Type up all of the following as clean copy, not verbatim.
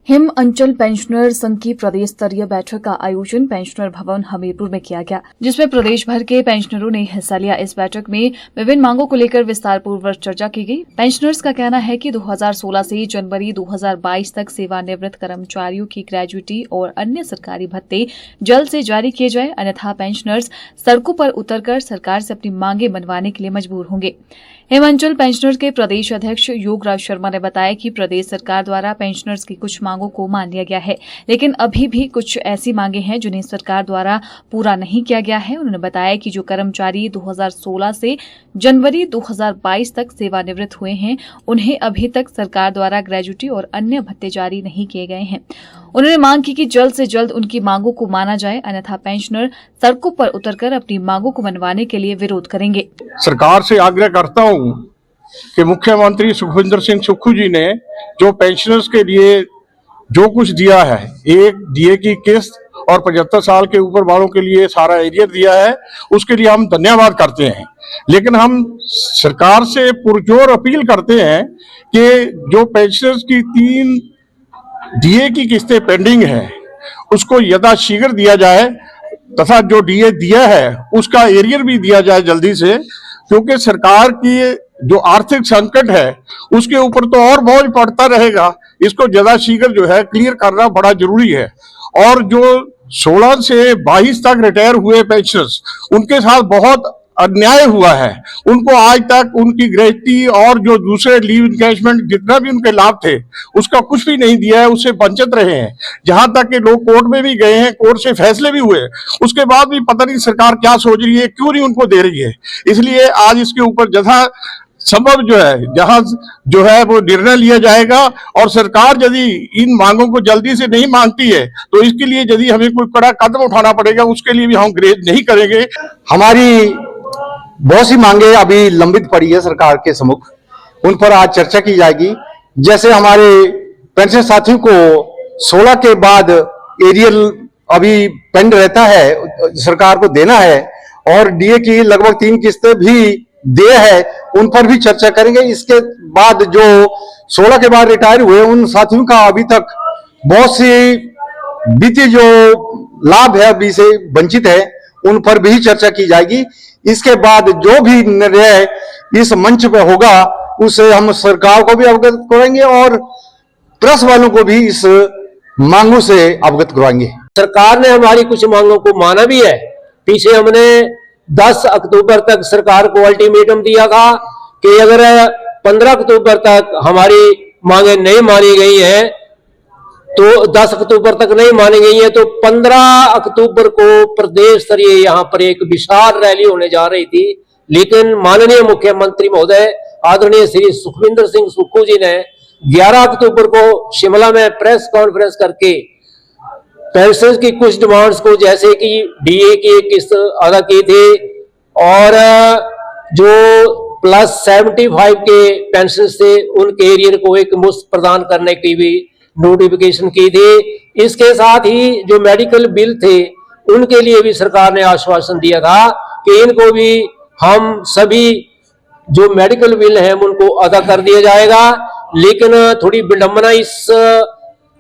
Him अंचल pensioner संघ की प्रदेश स्तरीय बैठक का आयोजन पेंशनर भवन हमीरपुर में किया गया, जिसमें प्रदेश भर के पेंशनरों ने हिस्सा लिया। इस बैठक में विभिन्न मांगों को लेकर विस्तार पूर्वक चर्चा की गई। पेंशनर्स का कहना है कि 2016 से जनवरी 2022 तक सेवानिवृत्त कर्मचारियों की ग्रेजुटी और अन्य सरकारी भत्ते जल्द से जारी किए जाए, अन्यथा पेंशनर्स सड़कों पर उतरकर सरकार से अपनी मांगे मनवाने के लिए मजबूर होंगे। हिमांचल पेंशनर्स के प्रदेश अध्यक्ष योगराज शर्मा ने बताया कि प्रदेश सरकार द्वारा पेंशनर्स की कुछ मांगों को मान लिया गया है, लेकिन अभी भी कुछ ऐसी मांगे हैं जिन्हें सरकार द्वारा पूरा नहीं किया गया है। उन्होंने बताया कि जो कर्मचारी 2016 से जनवरी 2022 तक सेवानिवृत्त हुए हैं, उन्हें अभी तक सरकार द्वारा ग्रेजुटी और अन्य भत्ते जारी नहीं किए गए हैं। उन्होंने मांग की कि जल्द से जल्द उनकी मांगों को माना जाए, अन्यथा पेंशनर सड़कों पर उतरकर अपनी मांगों को मनवाने के लिए विरोध करेंगे। सरकार से आग्रह करता हूं कि मुख्यमंत्री सुखविंदर सिंह सुक्खू जी ने जो पेंशनर्स के लिए जो कुछ दिया है, एक डीए की किस्त और 75 साल के ऊपर वालों के लिए सारा एरियर दिया है, उसके लिए हम धन्यवाद करते हैं। लेकिन हम सरकार से पुरजोर अपील करते हैं कि जो पेंशनर्स की 3 डीए की किस्तें पेंडिंग है, उसको यथाशीघ्र दिया जाए तथा जो डीए दिया है उसका एरियर भी दिया जाए जल्दी से, क्योंकि सरकार की जो आर्थिक संकट है उसके ऊपर तो और बोझ पड़ता रहेगा। इसको यथाशीघ्र जो है क्लियर करना बड़ा जरूरी है। और जो 16 से 22 तक रिटायर हुए पेंशनर्स, उनके साथ बहुत अन्याय हुआ है। उनको आज तक उनकी ग्रेजुटी और जो दूसरे लीव इनकैशमेंट जितना भी उनके लाभ थे उसका कुछ भी नहीं दिया है, उससे वंचित रहे हैं। जहां तक कि लोग कोर्ट में भी गए हैं, कोर्ट से फैसले भी हुए, उसके बाद भी पता नहीं सरकार क्या सोच रही है, क्यों नहीं उनको दे रही है। इसलिए आज इसके ऊपर जहां संभव जो है, जहां जो है वो निर्णय लिया जाएगा। और सरकार यदि इन मांगों को जल्दी से नहीं मानती है तो इसके लिए यदि हमें कोई कड़ा कदम उठाना पड़ेगा, उसके लिए भी हम ग्रेज नहीं करेंगे। हमारी बहुत सी मांगे अभी लंबित पड़ी है सरकार के सम्मुख, उन पर आज चर्चा की जाएगी। जैसे हमारे पेंशन साथियों को 16 के बाद एरियल अभी पेंड रहता है, सरकार को देना है, और डीए की लगभग 3 किस्तें भी दे है, उन पर भी चर्चा करेंगे। इसके बाद जो 16 के बाद रिटायर हुए उन साथियों का अभी तक बहुत सी वित्तीय जो लाभ है अभी से वंचित है, उन पर भी चर्चा की जाएगी। इसके बाद जो भी निर्णय इस मंच पे होगा उससे हम सरकार को भी अवगत कराएंगे और प्रेस वालों को भी इस मांगों से अवगत करवाएंगे। सरकार ने हमारी कुछ मांगों को माना भी है। पीछे हमने 10 अक्टूबर तक सरकार को अल्टीमेटम दिया था कि अगर 15 अक्टूबर तक हमारी मांगे नहीं मानी गई हैं, तो 10 अक्टूबर तक नहीं मानी गई है तो 15 अक्टूबर को प्रदेश स्तरीय यहाँ पर एक विशाल रैली होने जा रही थी। लेकिन माननीय मुख्यमंत्री महोदय आदरणीय श्री सुखविंदर सिंह सुक्खू जी ने 11 अक्टूबर को शिमला में प्रेस कॉन्फ्रेंस करके पेंशन की कुछ डिमांड्स को, जैसे कि डीए की एक किस्त अदा की थी और जो प्लस 75 के पेंशन थे उनके एरियर को एक मुफ्त प्रदान करने की भी नोटिफिकेशन की थी। इसके साथ ही जो मेडिकल बिल थे उनके लिए भी सरकार ने आश्वासन दिया था कि इनको भी हम सभी जो मेडिकल बिल हैं उनको अदा कर दिया जाएगा। लेकिन थोड़ी विडंबना इस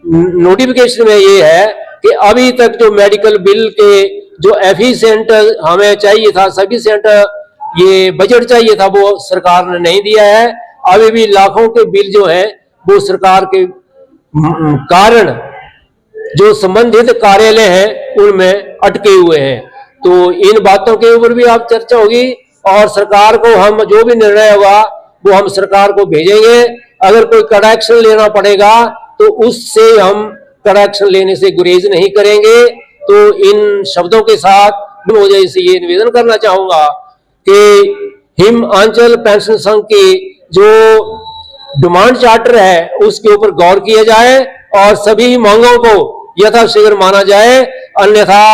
नोटिफिकेशन में ये है कि अभी तक जो मेडिकल बिल के जो एफिशिएंट हमें चाहिए था, सफिशिएंट ये बजट चाहिए था, वो सरकार ने नहीं दिया है। अभी भी लाखों के बिल जो है वो सरकार के कारण जो संबंधित कार्यालय हैं उनमें अटके हुए हैं। तो इन बातों के ऊपर भी आप चर्चा होगी और सरकार को हम जो भी निर्णय होगा वो हम सरकार को भेजेंगे। अगर कोई कड़ा एक्शन लेना पड़ेगा तो उससे हम कड़ा एक्शन लेने से गुरेज नहीं करेंगे। तो इन शब्दों के साथ मुझे से ये निवेदन करना चाहूंगा कि हिमांचल पेंशन संघ की जो डिमांड चार्टर है उसके ऊपर गौर किया जाए और सभी मांगों को यथाशीघ्र माना जाए। अन्यथा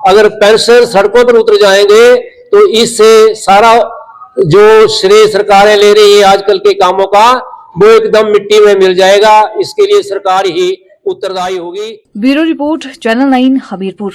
अगर पेंशन सड़कों पर उतर जाएंगे तो इससे सारा जो श्रेय सरकारें ले रही है आजकल के कामों का, वो एकदम मिट्टी में मिल जाएगा। इसके लिए सरकार ही उत्तरदायी होगी। Bureau report, channel 9 Hamirpur.